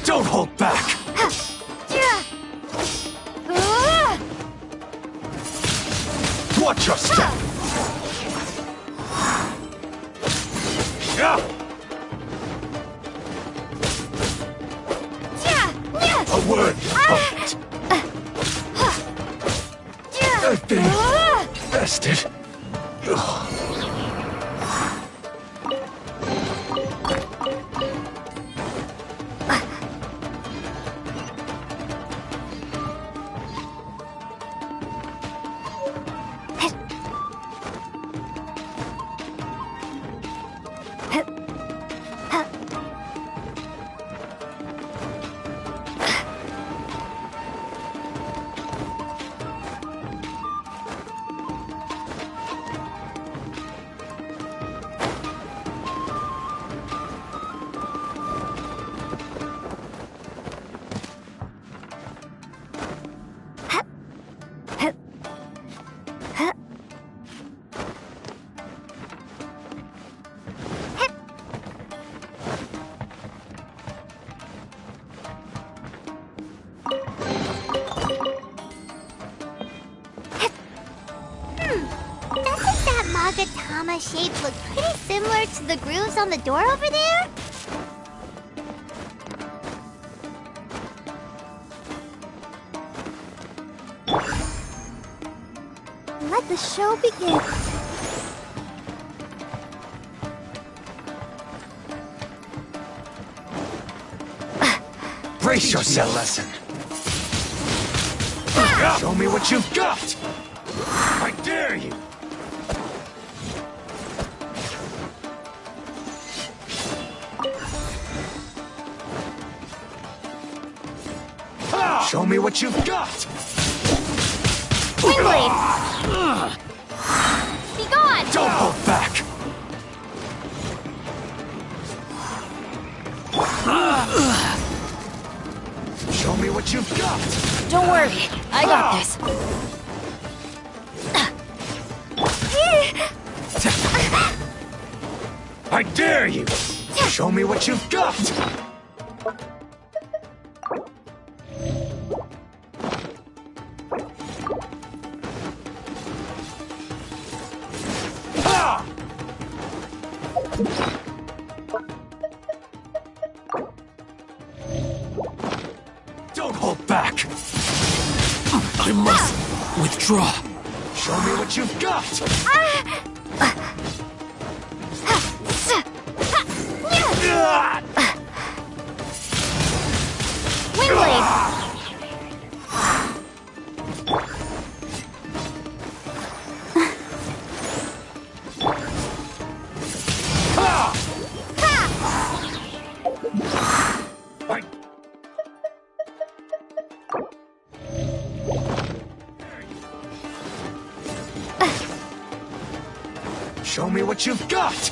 Don't hold back! Watch your step! A word of it! I've been bested. Magatama shape look pretty similar to the grooves on the door over there? Let the show begin. Brace yourself. Lesson. Show me what you've got. I dare you. Show me what you've got! Windblade! Be gone! Don't hold back! Show me what you've got! Don't worry, I got this. I dare you! Show me what you've got! Don't hold back! I must withdraw. Show me what you've got! Windblade! Show me what you've got!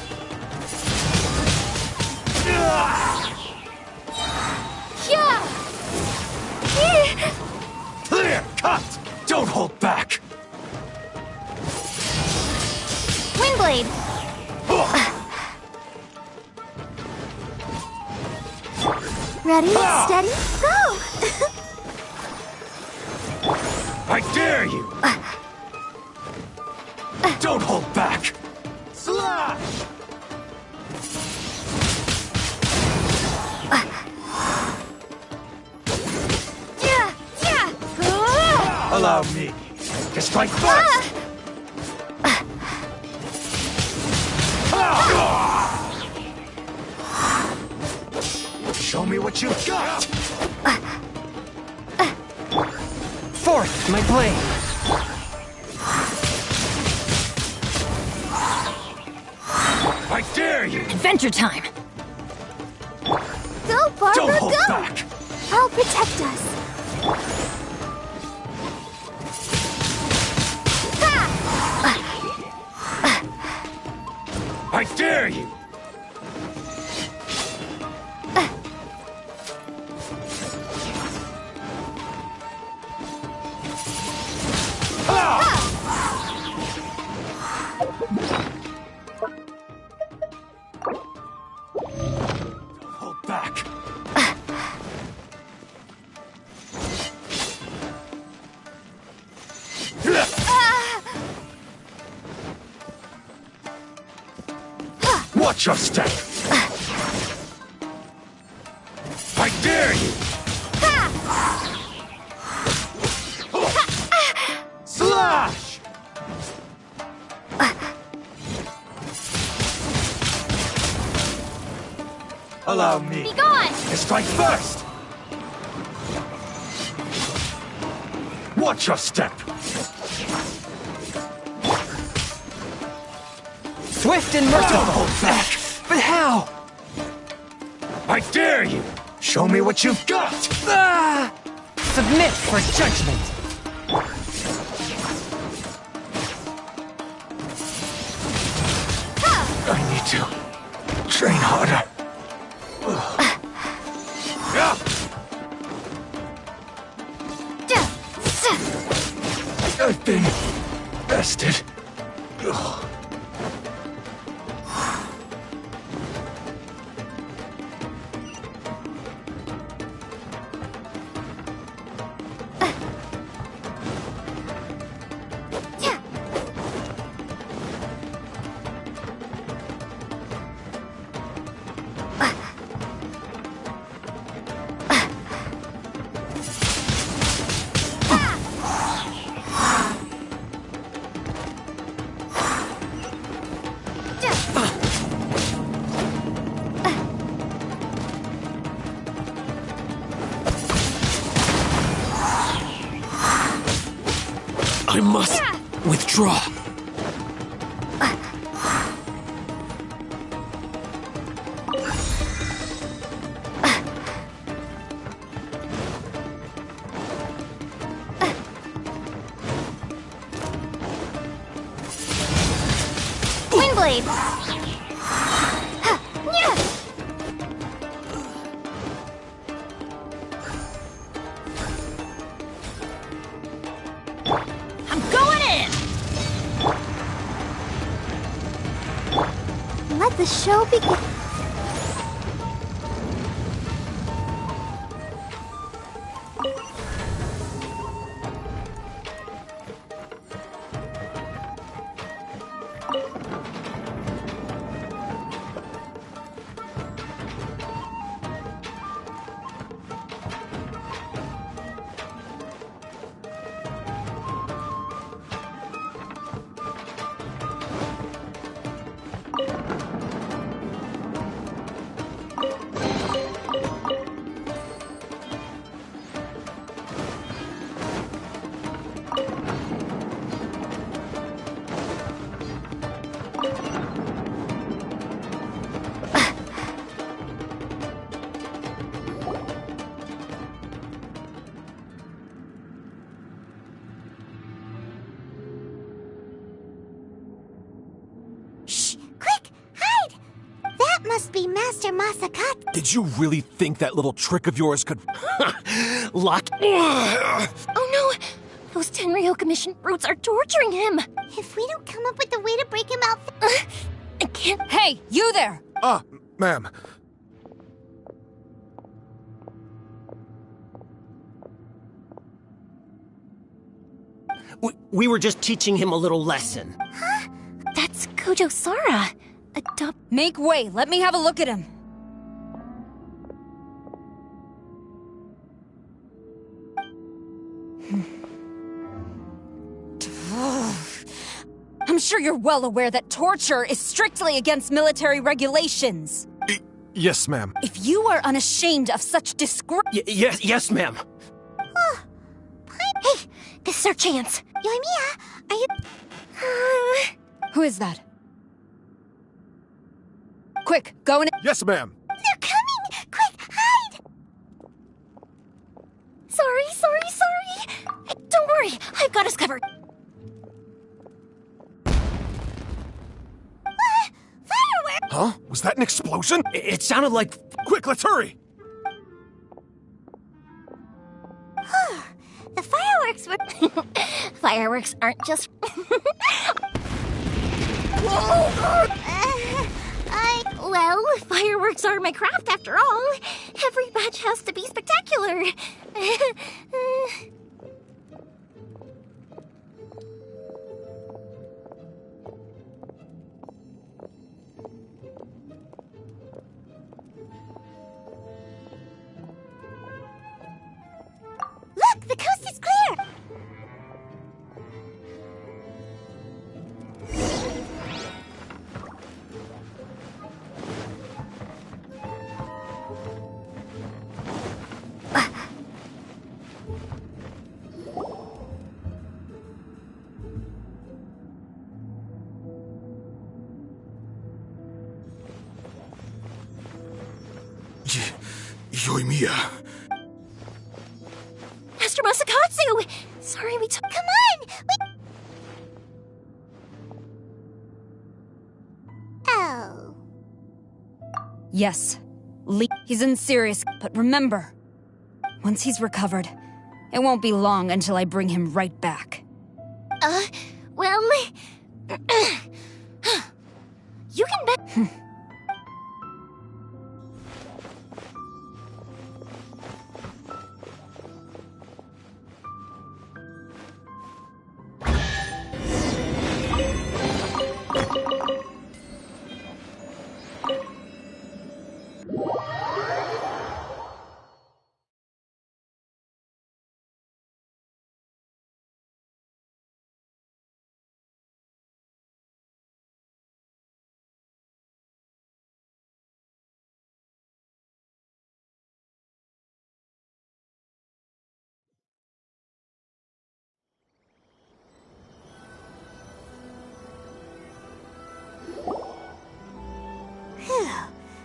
Clear cut! Don't hold back! Windblade! Ready, steady, go! I dare you! Don't hold back! Slash! Allow me to strike first! Show me what you've got! Forth, my blade! I dare you! Adventure time! Go, Barbara, Don't hold go! back! I'll protect us. I dare you! Don't hold back! Watch your step! I dare you! Slash! Allow me Be gone! to strike first! Watch your step! Swift and merciful! Don't hold back! But how? I dare you! Show me what you've got! Submit for judgment! I need to train harder. I've been bested. I must withdraw. Windblade! I'm going in! Let the show begin. must be Master Masakatsu. Did you really think that little trick of yours could... lock... Oh no! Those Tenryo Commission brutes are torturing him! If we don't come up with a way to break him out... I can't... Hey, you there! Ah, ma'am. We were just teaching him a little lesson. Huh? That's Gojo Sara. Make way, let me have a look at him. I'm sure you're well aware that torture is strictly against military regulations. Yes, ma'am. If you are unashamed of such disgrace... Yes, ma'am. Hey, this is our chance. Yoimiya, are you... Who is that? Quick, go in... Yes, ma'am. They're coming! Quick, hide! Sorry. Don't worry, I've got us covered. Fireworks! Huh? Was that an explosion? It sounded like... Quick, let's hurry! The fireworks were... Fireworks aren't just... Well, fireworks are my craft after all. Every batch has to be spectacular. Look, the coast is clear! Yoimiya. Master Masakatsu! Sorry we took... Come on! Oh. Yes, he's in serious... But remember, once he's recovered, it won't be long until I bring him right back. Well... you can bet...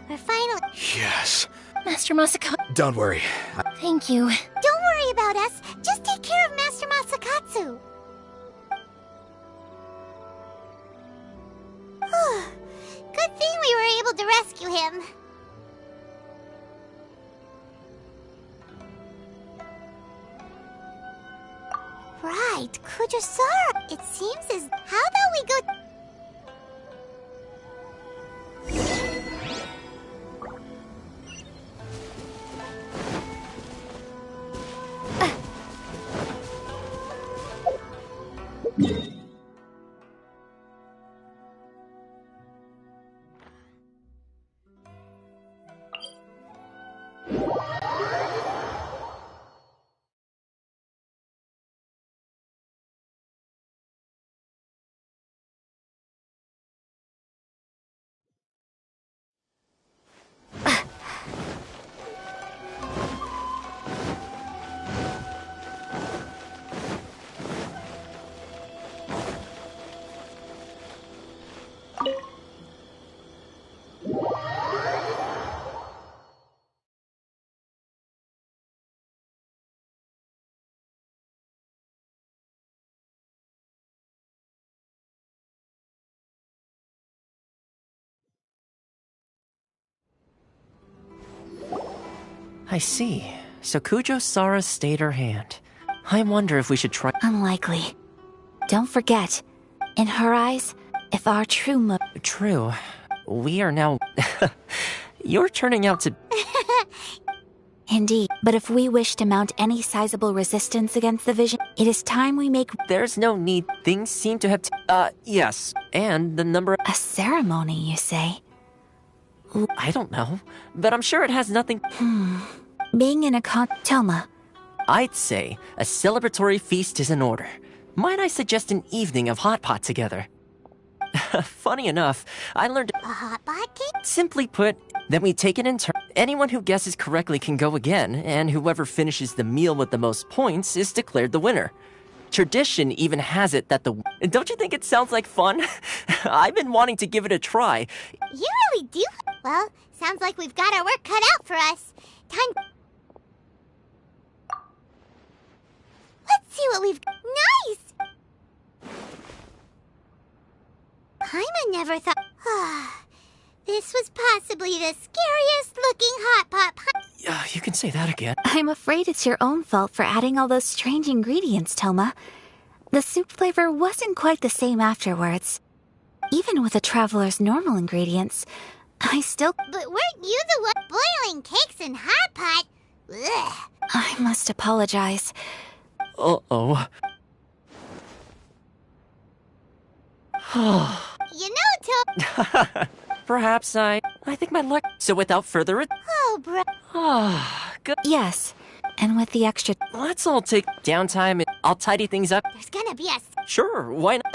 We're finally... Yes. Master Masakatsu... Don't worry. Thank you. Don't worry about us. Just take care of Master Masakatsu. Good thing we were able to rescue him. Right, Kujusara. It seems as... How about we go... I see. So Kujo-Sara stayed her hand. I wonder if we should try— Unlikely. Don't forget, in her eyes, if our true True. We are now— You're turning out to— Indeed, but if we wish to mount any sizable resistance against the vision, it is time we make— There's no need. Things seem to have— yes. And the number— A ceremony, you say? I don't know, but I'm sure it has nothing— Being in a Toma. I'd say a celebratory feast is in order. Might I suggest an evening of hot pot together? Funny enough, I learned— A hot pot cake? Simply put, then we take it in turn. Anyone who guesses correctly can go again, and whoever finishes the meal with the most points is declared the winner. Tradition even has it that the— Don't you think it sounds like fun? I've been wanting to give it a try. You really do? Well, sounds like we've got our work cut out for us. Time... Let's see what we've... Nice! Paimon never thought... This was possibly the scariest looking hot pot You can say that again. I'm afraid it's your own fault for adding all those strange ingredients, Toma. The soup flavor wasn't quite the same afterwards. Even with a traveler's normal ingredients, I still... But weren't you the one boiling cakes in hot pot? Ugh. I must apologize. Uh-oh. You know, Tom... Perhaps I think my luck... So without further ado... Oh, bro... Good. Yes, and with the extra... Let's all take downtime and I'll tidy things up. There's gonna be a... Sure, why not?